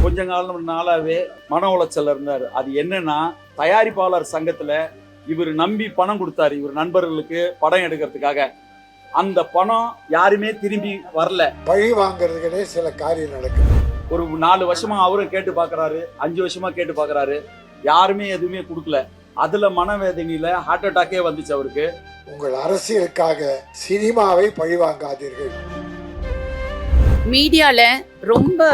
கொஞ்ச நாளாவே மன உளைச்சல் இருந்தாரு. அது என்னன்னா, தயாரிப்பாளர் சங்கத்துல இவர் நம்பி பணம் கொடுத்தாரு இவர் நண்பர்களுக்கு படம் எடுக்கிறதுக்காக. அந்த பணம் யாருமே திரும்பி வரல. பழி வாங்குறதுக்கிட்டே சில காரியம் நடக்குது. ஒரு 4 வருஷமா அவரும் கேட்டு பாக்குறாரு, 5 வருஷமா கேட்டு பாக்குறாரு, யாருமே எதுவுமே கொடுக்கல. அதுல மனவேதனையில ஹார்ட் அட்டாக்கே வந்துச்சு அவருக்கு. உங்கள் அரசியலுக்காக சினிமாவை பழி வாங்காதீர்கள். மீடியால ரொம்ப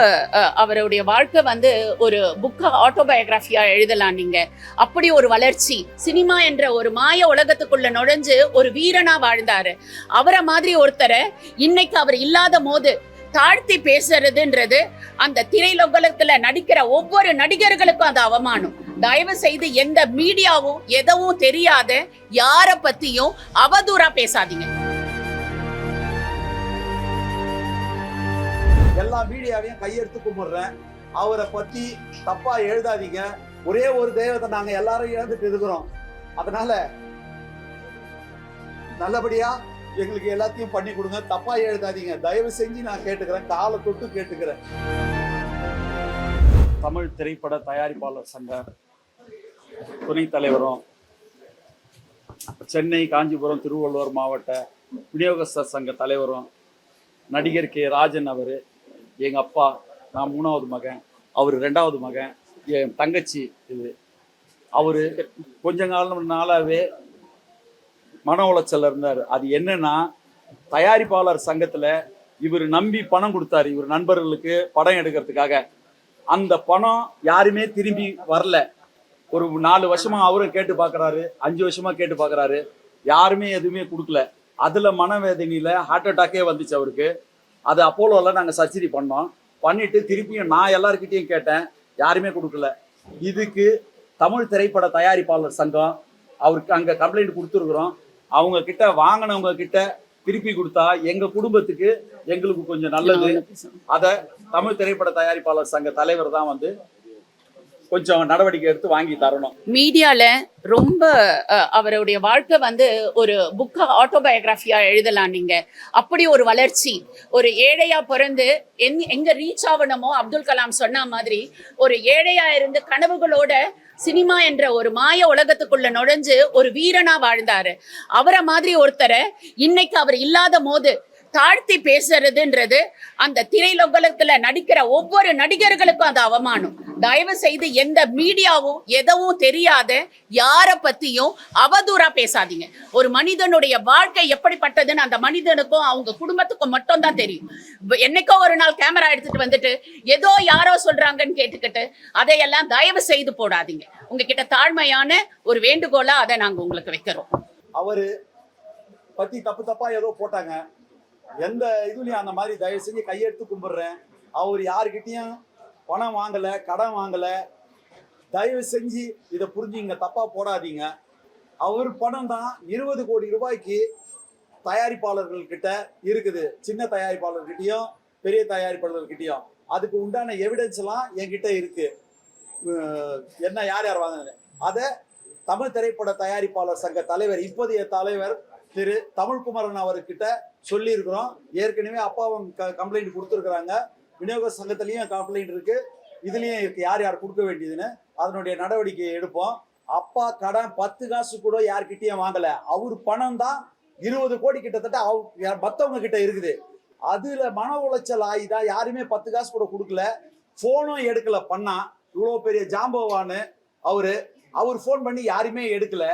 அவருடைய வாழ்க்கை ஒரு புக்கா ஆட்டோபயோகிராஃபியா எழுதலாம் நீங்க. அப்படி ஒரு வளர்ச்சி, சினிமா என்ற ஒரு மாய உலகத்துக்குள்ள நுழைஞ்சு ஒரு வீரனா வாழ்ந்தாரு. அவரை மாதிரி ஒருத்தரை இன்னைக்கு அவர் இல்லாத போது தாழ்த்தி பேசுறதுன்றது அந்த திரையுலகத்துல நடிக்கிற ஒவ்வொரு நடிகர்களுக்கும் அது அவமானம். தயவு செய்து எந்த மீடியாவும் எதுவும் தெரியாத யார பத்தியும் அவதூறா பேசாதீங்க. எல்லா மீடியாவையும் கையெடுத்து கும்பிடுறேன். அவரை பத்தி தப்பா எழுதாதீங்க. ஒரே ஒரு தெய்வத்தை நாங்க எல்லாரும் இழந்துட்டு இருக்கிறோம். அதனால நல்லபடியா எங்களுக்கு எல்லாத்தையும் பண்ணி கொடுங்க. தப்பா எழுதாதீங்க, தயவு செஞ்சு நான் கேட்டுக்கிறேன், காலை தொட்டு கேட்டுக்கிறேன். தமிழ் திரைப்பட தயாரிப்பாளர் சங்க துணைத் தலைவரும், சென்னை, காஞ்சிபுரம், திருவள்ளூர் மாவட்ட விநியோகஸ்தர் சங்க தலைவரும், நடிகர் கே ராஜன் அவரு எங்க அப்பா, நான் 3வது மகன், அவர் 2வது மகன், என் தங்கச்சி. இது அவரு கொஞ்ச நாளாவே மன உளைச்சல் இருந்தாரு. அது என்னன்னா, தயாரிப்பாளர் சங்கத்துல இவர் நம்பி பணம் கொடுத்தாரு இவர் நண்பர்களுக்கு படம் எடுக்கிறதுக்காக. அந்த பணம் யாருமே திரும்பி வரல. ஒரு 4 வருஷமா அவரும் கேட்டு பாக்குறாரு, 5 வருஷமா கேட்டு பாக்குறாரு, யாருமே எதுவுமே கொடுக்கல. அதுல மனவேதனையில ஹார்ட் அட்டாக்கே வந்துச்சு அவருக்கு. அது அப்போலோல நாங்கள் சர்ஜரி பண்ணோம். பண்ணிட்டு திருப்பியும் நான் எல்லாருக்கிட்டையும் கேட்டேன், யாருமே கொடுக்கல. இதுக்கு தமிழ் திரைப்பட தயாரிப்பாளர் சங்கம் அவருக்கு அங்கே கம்ப்ளைண்ட் கொடுத்துருக்குறோம். அவங்க கிட்ட வாங்கினவங்க கிட்ட திருப்பி கொடுத்தா எங்க குடும்பத்துக்கு எங்களுக்கு கொஞ்சம் நல்லது. அதை தமிழ் திரைப்பட தயாரிப்பாளர் சங்க தலைவர் தான் கொஞ்சம் நடவடிக்கை எடுத்து வாங்கி தரணும். மீடியால ரொம்ப அவருடைய வாழ்க்கை ஒரு புக்கா ஆட்டோபயோகிராஃபியா எழுதலாம் நீங்க. அப்படி ஒரு வளர்ச்சி, ஒரு ஏழையா பிறந்து எங்க ரீச் ஆகணுமோ, அப்துல் கலாம் சொன்ன மாதிரி ஒரு ஏழையா இருந்து கனவுகளோட சினிமா என்ற ஒரு மாய உலகத்துக்குள்ள நுழைஞ்சு ஒரு வீரனா வாழ்ந்தாரு. அவரை மாதிரி ஒருத்தரை இன்னைக்கு அவர் இல்லாத போது தாழ்த்தி பேசுறதுன்றது அந்த திரையுலகத்துல நடிக்கிற ஒவ்வொரு நடிகர்களுக்கும் அது அவமானம். தயவு செய்து எந்த மீடியாவும் எதுவும் தெரியாத யார பத்தியும் அவதூறா பேசாதீங்க. ஒரு மனிதனுடைய வாழ்க்கை எப்படிப்பட்டதுன்னு அந்த மனிதனுக்கும் அவங்க குடும்பத்துக்கும் மட்டும் தான் தெரியும். என்னைக்கோ ஒரு நாள் கேமரா எடுத்துட்டு வந்துட்டு ஏதோ யாரோ சொல்றாங்கன்னு கேட்டுக்கிட்டு அதையெல்லாம் தயவு செய்து போடாதீங்க. உங்ககிட்ட தாழ்மையான ஒரு வேண்டுகோளா அதை நாங்க உங்களுக்கு வைக்கிறோம். அவரு பத்தி தப்பா ஏதோ போட்டாங்க. எந்த இதுலயும் அந்த மாதிரி தயவு செஞ்சு கையெடுத்து கும்பிடுறேன். அவர் யாருக்கிட்டையும் பணம் வாங்கல, கடன் வாங்கல. தயவு செஞ்சு இதை புரிஞ்சுங்க, தப்பா போடாதீங்க. அவர் பணம் தான் 20 கோடி ரூபாய்க்கு தயாரிப்பாளர்கள் கிட்ட இருக்குது. சின்ன தயாரிப்பாளர்கிட்டையும் பெரிய தயாரிப்பாளர்கிட்டையும் அதுக்கு உண்டான எவிடன்ஸ் எல்லாம் என்கிட்ட இருக்கு. என்ன யார் யார் வாங்க அதை தமிழ் திரைப்பட தயாரிப்பாளர் சங்க தலைவர், இப்போதைய தலைவர் திரு தமிழ்குமரன் அவர்கிட்ட சொல்லி இருக்கிறோம். ஏற்கனவே அப்பாவும் கம்ப்ளைண்ட் கொடுத்துருக்குறாங்க. விநியோக சங்கத்திலையும் கம்ப்ளைண்ட் இருக்கு, இதுலயும் இருக்கு, யார் யார் கொடுக்க வேண்டியதுன்னு. அதனுடைய நடவடிக்கையை எடுப்போம். அப்பா கடன் 10 காசு கூட யார்கிட்டயும் வாங்கல. அவர் பணம் தான் 20 கோடி கிட்டத்தட்ட மத்தவங்க கிட்ட இருக்குது. அதுல மன உளைச்சல் ஆகிதான் யாருமே 10 காசு கூட கொடுக்கல. போனும் எடுக்கல. பண்ணா இவ்வளவு பெரிய ஜாம்பவான்னு அவர் போன் பண்ணி யாருமே எடுக்கல.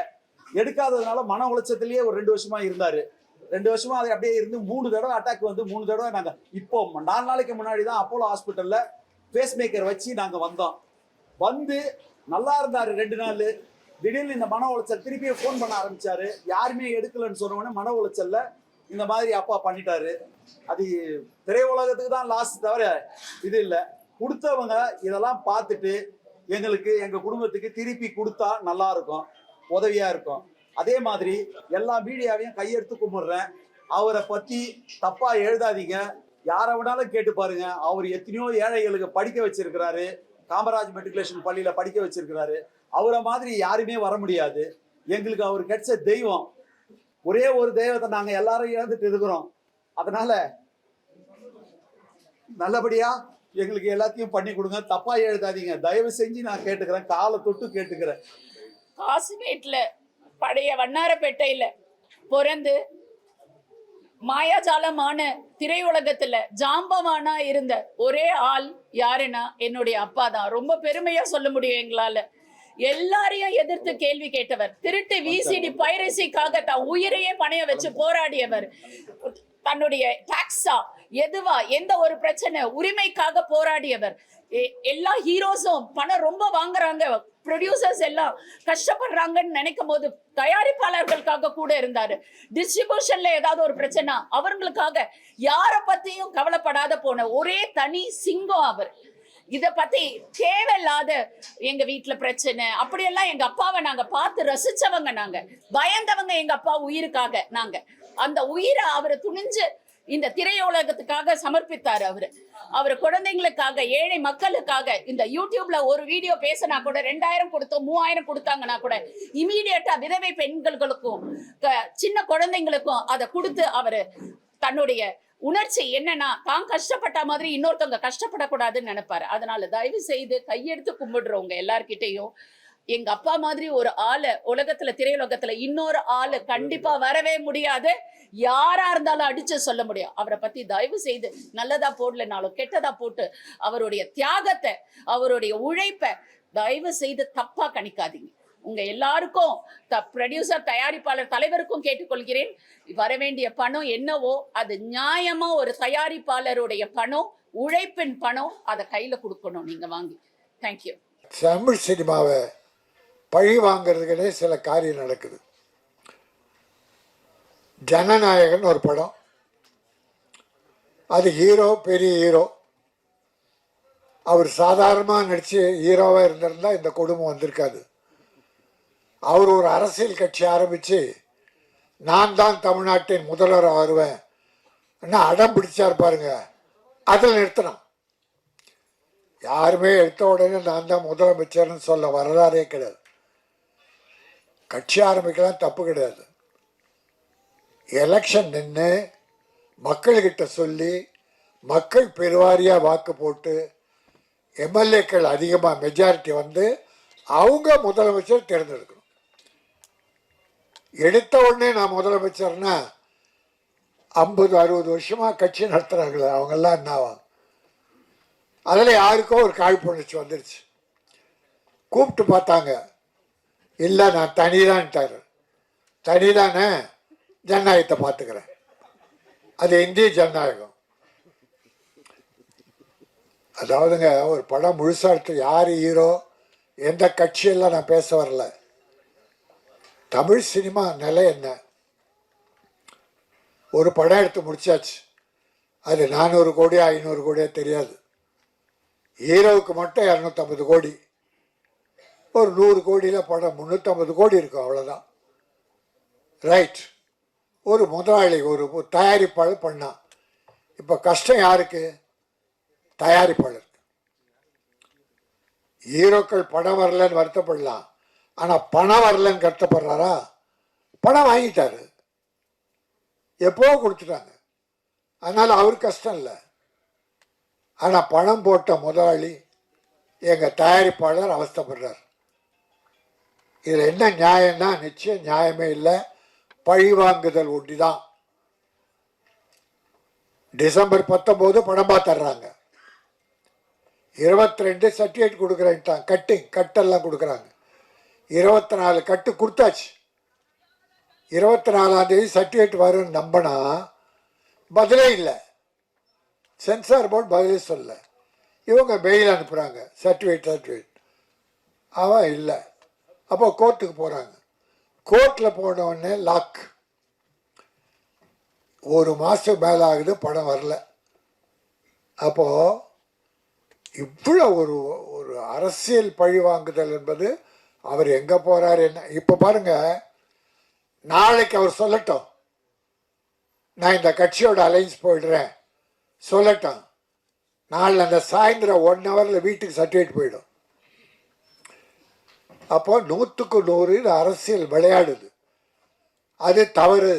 எடுக்காததுனால மன உளைச்சத்திலேயே ஒரு 2 வருஷமா இருந்தாரு. 2 வருஷமா அதை அப்படியே இருந்து 3 தடவை அட்டாக் 3 தடவை நாங்க இப்போ 4 நாளைக்கு முன்னாடி தான் அப்போலோ ஹாஸ்பிட்டல்ல பேஸ் மேக்கர் வச்சு நாங்க வந்தோம். நல்லா இருந்தாரு 2 நாள். திடீர்னு இந்த மன உளைச்சல் திருப்பி போன் பண்ண ஆரம்பிச்சாரு. யாருமே எடுக்கலன்னு சொன்னவொடனே மன உளைச்சல்ல இந்த மாதிரி அப்பா பண்ணிட்டாரு. அது திரையுலகத்துக்கு தான் லாஸ், தவிர இது இல்லை. கொடுத்தவங்க இதெல்லாம் பார்த்துட்டு எங்களுக்கு எங்க குடும்பத்துக்கு திருப்பி கொடுத்தா நல்லா இருக்கும், உதவியா இருக்கும். அதே மாதிரி எல்லா மீடியாவையும் கையெடுத்து கும்பிடுறேன். அவரை பத்தி தப்பா எழுதாதீங்க, யாரை வேணாலும் கேட்டு பாருங்க. அவர் எத்தனையோ ஏழைகளுக்கு படிக்க வச்சிருக்கிறாரு. காமராஜ் மெட்ரிகுலேஷன் பள்ளியில படிக்க வச்சிருக்கிறாரு. அவரை மாதிரி யாருமே வர முடியாது. எங்களுக்கு அவர் கிடைச்ச தெய்வம். ஒரே ஒரு தெய்வத்தை நாங்க எல்லாரும் இழந்துட்டு இருக்கிறோம். அதனால நல்லபடியா எங்களுக்கு எல்லாத்தையும் பண்ணி கொடுங்க, தப்பா எழுதாதீங்க, தயவு செஞ்சு நான் கேட்டுக்கிறேன், காலை தொட்டு கேட்டுக்கிறேன். காசிமேட்ல பழைய வண்ணாரப்பேட்டையில பிறந்து மாயாஜாலமான திரையுலகத்துல ஜாம்பவானா இருந்த ஒரே ஆள் யாருன்னா என்னுடைய அப்பா தான். ரொம்ப பெருமையா சொல்ல முடியும் எங்களால. எல்லாரையும் எதிர்த்து கேள்வி கேட்டவர், திருட்டு விசிடி பைரசிக்காக தன் உயிரையே பணைய வச்சு போராடியவர், தன்னுடைய டாக்ஸா எதுவா எந்த ஒரு பிரச்சனை உரிமைக்காக போராடியவர். எல்லா ஹீரோஸும் பணம் ரொம்ப வாங்குறாங்க, ப்ரொடியூசர்ஸ் எல்லாம் கஷ்டப்படுறாங்கன்னு நினைக்கும் போது தயாரிப்பாளர்களுக்காக கூட இருந்தாரு. டிஸ்ட்ரிபியூஷன்ல ஏதாவது ஒரு பிரச்சனை அவர்களுக்காக யார பத்தியும் கவலைப்படாத போன ஒரே தனி சிங்கம் அவர். இத பத்தி தேவையில்லாத எங்க வீட்டுல பிரச்சனை அப்படியெல்லாம் எங்க அப்பாவை நாங்க பார்த்து ரசிச்சவங்க, நாங்க பயந்தவங்க எங்க அப்பா உயிருக்காக. நாங்க அந்த உயிரை அவரை துணிஞ்சு இந்த திரையுலகத்துக்காக சமர்ப்பித்தாரு. அவர் குழந்தைங்களுக்காக, ஏழை மக்களுக்காக. இந்த யூடியூப்ல ஒரு வீடியோ பேசினா கூட 2000 கொடுத்தோம், 3000 கொடுத்தாங்கன்னா கூட இமீடியட்டா விதவை பெண்களுக்கும் சின்ன குழந்தைங்களுக்கும் அதை கொடுத்து அவரு தன்னுடைய உணர்ச்சி என்னன்னா தான் கஷ்டப்பட்ட மாதிரி இன்னொருத்தவங்க கஷ்டப்படக்கூடாதுன்னு நினைப்பாரு. அதனால தயவு செய்து கையெடுத்து கும்பிடுறவங்க எல்லார்கிட்டையும் எங்க அப்பா மாதிரி ஒரு ஆளு உலகத்துல திரையுலகத்துல இன்னொரு ஆளு கண்டிப்பா வரவே முடியாது. யாரா இருந்தாலும் அடிச்சு சொல்ல முடியும். அவரை பத்தி தயவு செய்து நல்லதா போடலனாலும் கெட்டதா போட்டு அவருடைய தியாகத்தை, அவருடைய உழைப்பை தயவு செய்து தப்பா கணிக்காதீங்க. உங்க எல்லாருக்கும் ப்ரொடியூசர், தயாரிப்பாளர், தலைவருக்கும் கேட்டுக்கொள்கிறேன், வர வேண்டிய பணம் என்னவோ அது நியாயமா ஒரு தயாரிப்பாளருடைய பணம், உழைப்பின் பணம், அதை கையில கொடுக்கணும் நீங்க வாங்கி. தேங்க்யூ. தமிழ் சினிமாவை பழி வாங்கிறதுக்குனே சில காரியம் நடக்குது. ஜனநாயகன் ஒரு படம், அது ஹீரோ பெரிய ஹீரோ, அவர் சாதாரணமாக நடிச்சு ஹீரோவாக இருந்திருந்தா இந்த குடும்பம் வந்திருக்காது. அவர் ஒரு அரசியல் கட்சி ஆரம்பித்து நான் தான் தமிழ்நாட்டின் முதல்வராக வருவேன் அடம் பிடிச்சார் பாருங்க, அதில் நிறுத்தணும். யாருமே எடுத்த உடனே நான் தான் முதலமைச்சர்னு சொல்ல வரலாறே கிடையாது. கட்சி ஆரம்பிக்கலாம், தப்பு கிடையாது. எலெக்ஷன் நின்று மக்கள்கிட்ட சொல்லி மக்கள் பெருவாரியாக வாக்கு போட்டு எம்எல்ஏக்கள் அதிகமாக மெஜாரிட்டி வந்து அவங்க முதலமைச்சர் தேர்ந்தெடுக்கணும். எடுத்த உடனே நான் முதலமைச்சர்னா 50-60 வருஷமாக கட்சி நடத்துகிறாங்களே அவங்கெல்லாம் என்னாவாங்க? அதில் யாருக்கோ ஒரு காழ்ப்புணர்ச்சி வந்துடுச்சு. கூப்பிட்டு பார்த்தாங்க, இல்லை நான் தனிதான்ட்டார். தனிதானே, ஜனநாயகத்தை பார்த்துக்கிறேன். அது இந்திய ஜனநாயகம். அதாவதுங்க, ஒரு படம் முழுசாக எடுத்து யார் ஹீரோ, எந்த கட்சியெல்லாம் நான் பேச வரல. தமிழ் சினிமா நிலை என்ன? ஒரு படம் எடுத்து முடிச்சாச்சு, அது 400 கோடியா 500 கோடியா தெரியாது. ஹீரோவுக்கு மட்டும் 250 கோடி, ஒரு 100 கோடியில் படம் 350 கோடி இருக்கும், அவ்வளோதான். ரைட். ஒரு முதலாளி, ஒரு தயாரிப்பாளர் பண்ணான். இப்போ கஷ்டம் யாருக்கு? தயாரிப்பாளருக்கு. ஹீரோக்கள் படம் வரலன்னு வருத்தப்படலாம், ஆனால் பணம் வரலன்னு கஷ்டப்படுறாரா? பணம் வாங்கிட்டாரு, எப்போ கொடுத்துட்டாங்க, அதனால் அவர் கஷ்டம் இல்லை. ஆனால் பணம் போட்ட முதலாளி, எங்கள் தயாரிப்பாளர் அவஸ்தைப்படுறார். இதில் என்ன நியாயம்னா நிச்சயம் நியாயமே இல்லை, பழிவாங்குதல் ஒண்டிதான். டிசம்பர் 19 படம் பார்த்துட்றாங்க, 22 சர்டிஃபிகேட் கொடுக்குறேன்ட்டான், கட்டெல்லாம் கொடுக்குறாங்க. 24 கட்டு கொடுத்தாச்சு. 24ஆம் தேதி சர்டிஃபிகேட் வரும்னு நம்பினா பதிலே இல்லை. சென்சார் போர்டு பதிலே சொல்ல, இவங்க மெயில் அனுப்புகிறாங்க, சர்டிஃபிகேட் அவன் இல்லை. அப்போ கோர்ட்டுக்கு போகிறாங்க. கோர்ட்டில் போனவுடனே லாக். 1 மாதம் மேலே ஆகுது, படம் வரல. அப்போது இவ்வளோ ஒரு அரசியல் பழி வாங்குதல் என்பது, அவர் எங்கே போகிறார் என்ன? இப்போ பாருங்கள், நாளைக்கு அவர் சொல்லட்டும், நான் இந்த கட்சியோட அலைன்ஸ் போயிடுறேன் சொல்லட்டும், நாளில் அந்த சாயந்தரம் 1 ஹவரில் வீட்டுக்கு சர்டிஃபிகேட் போயிடும். அப்போ 100க்கு 100 அரசியல் விளையாடுது. அது தவறு.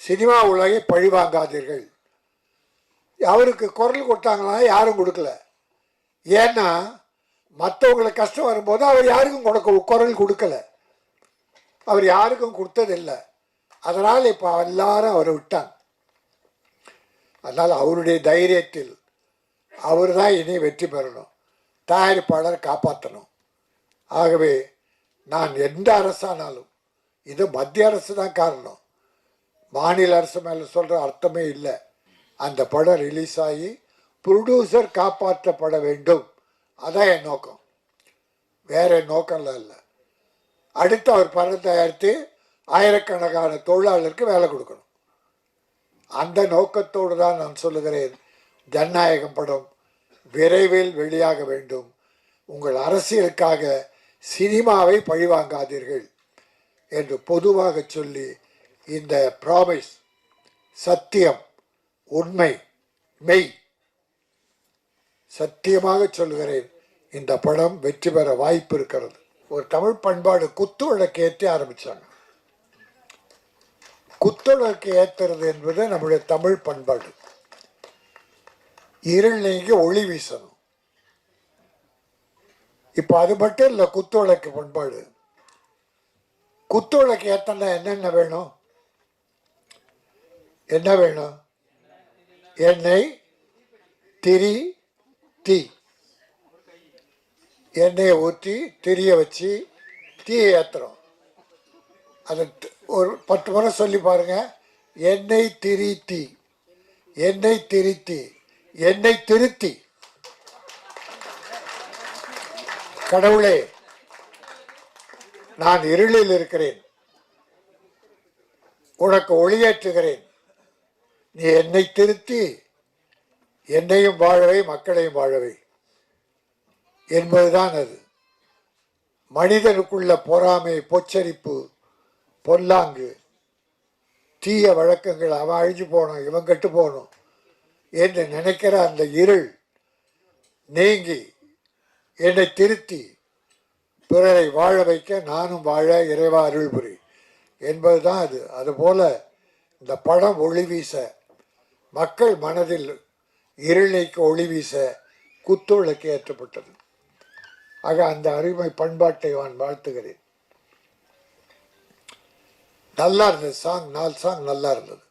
சினிமா உலகை பழி வாங்காதீர்கள். அவருக்கு குரல் கொடுத்தாங்களா? யாரும் கொடுக்கல. ஏன்னா மற்றவங்களுக்கு கஷ்டம் வரும்போது அவர் யாருக்கும் குரல் கொடுக்கல, அவர் யாருக்கும் கொடுத்ததில்லை. அதனால் இப்போ எல்லாரும் அவரை விட்டாங்க. அதனால் அவருடைய தைரியத்தில் அவர் தான் இனி வெற்றி பெறணும், தயாரிப்பாளர் காப்பாற்றணும். ஆகவே நான் எந்த அரசானாலும், இது மத்திய அரசு தான் காரணம், மாநில அரசு மேலே சொல்கிற அர்த்தமே இல்லை. அந்த படம் ரிலீஸ் ஆகி ப்ரொடியூசர் காப்பாற்றப்பட வேண்டும், அதான் என் நோக்கம், வேற நோக்கம்லாம் இல்லை. அடுத்து அவர் படம் தயாரித்து ஆயிரக்கணக்கான தொழிலாளருக்கு வேலை கொடுக்கணும். அந்த நோக்கத்தோடு தான் நான் சொல்லுகிறேன், ஜனநாயகம் படம் விரைவில் வெளியாக வேண்டும். உங்கள் அரசியலுக்காக சினிமாவை பழிவாங்காதீர்கள் என்று பொதுவாக சொல்லி, இந்த ப்ராமிஸ், சத்தியம், உண்மை, மெய், சத்தியமாக சொல்லுகிறேன், இந்த படம் வெற்றி பெற வாய்ப்பு இருக்கிறது. ஒரு தமிழ் பண்பாடு குத்து விளக்கு ஏற்றி ஆரம்பித்தாங்க. குத்து விளக்கு ஏற்றுறது என்பது நம்முடைய தமிழ் பண்பாடு. இருள் நீங்கி ஒளி வீசணும். இப்போ அது மட்டும் இல்லை, குத்து விளக்கு பண்பாடு. குத்து விளக்கு ஏற்றனா என்னென்ன வேணும்? என்ன வேணும்? எண்ணெய், திரி, தீ. எண்ணெயை ஊற்றி திரியை வச்சு தீயை ஏற்றுறோம். அதை ஒரு 10 முறை சொல்லி பாருங்க. எண்ணெய், திரி, தீ, எண்ணெய், திரி, தீ, எண்ணெய் திருத்தி. கடவுளே, நான் இருளில் இருக்கிறேன், உனக்கு ஒளியேற்றுகிறேன், நீ என்னை திருத்தி என்னையும் வாழவை மக்களையும் வாழவை என்பதுதான் அது. மனிதனுக்குள்ள பொறாமை, பொச்சரிப்பு, பொல்லாங்கு, தீய வழக்கங்கள், அவன் அழிஞ்சு போகணும், இவன் கெட்டு போகணும் என்று நினைக்கிற அந்த இருள் நீங்கி என்னை திருத்தி பிறரை வாழ வைக்க நானும் வாழ இறைவா அருள் புரி என்பதுதான் அது. அதுபோல இந்த படம் ஒளி வீச, மக்கள் மனதில் இருள் நீக்க ஒளி வீச குத்துவிளக்கு ஏற்றப்பட்டது. ஆக அந்த அருமை பண்பாட்டை நான் வாழ்த்துகிறேன். நல்லா இருந்தது சாங், 4 சாங் நல்லா இருந்தது,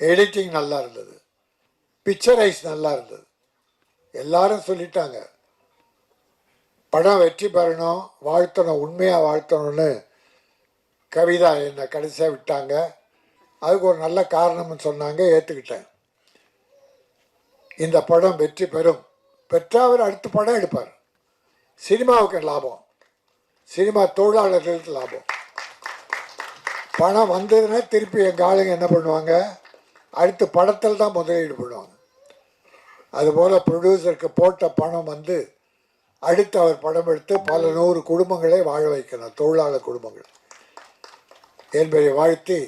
எடிட்டிங் நல்லா இருந்தது, பிக்சரைஸ் நல்லா இருந்தது. எல்லாரும் சொல்லிட்டாங்க படம் வெற்றி பெறணும், வாழ்த்தணும், உண்மையாக வாழ்த்தணும்னு. கவிதா என்னை கடைசியாக விட்டாங்க, அதுக்கு ஒரு நல்ல காரணம்னு சொன்னாங்க, ஏற்றுக்கிட்டேன். இந்த படம் வெற்றி பெறும், பெற்றால் அவர் அடுத்த படம் எடுப்பார். சினிமாவுக்கு லாபம், சினிமா தொழிலாளர்களுக்கு லாபம். பணம் வந்ததுன்னா திருப்பி எங்கள் ஆளுங்க என்ன பண்ணுவாங்க, அடுத்த படத்தில் தான் முதலீடு பண்ணுவாங்க. அதுபோல் ப்ரொடியூசருக்கு போட்ட பணம் வந்து அடுத்து அவர் படம் எடுத்து பல 100 குடும்பங்களை வாழ வைக்கணும், தொழிலாளர் குடும்பங்கள் என்பதை வாழ்த்தி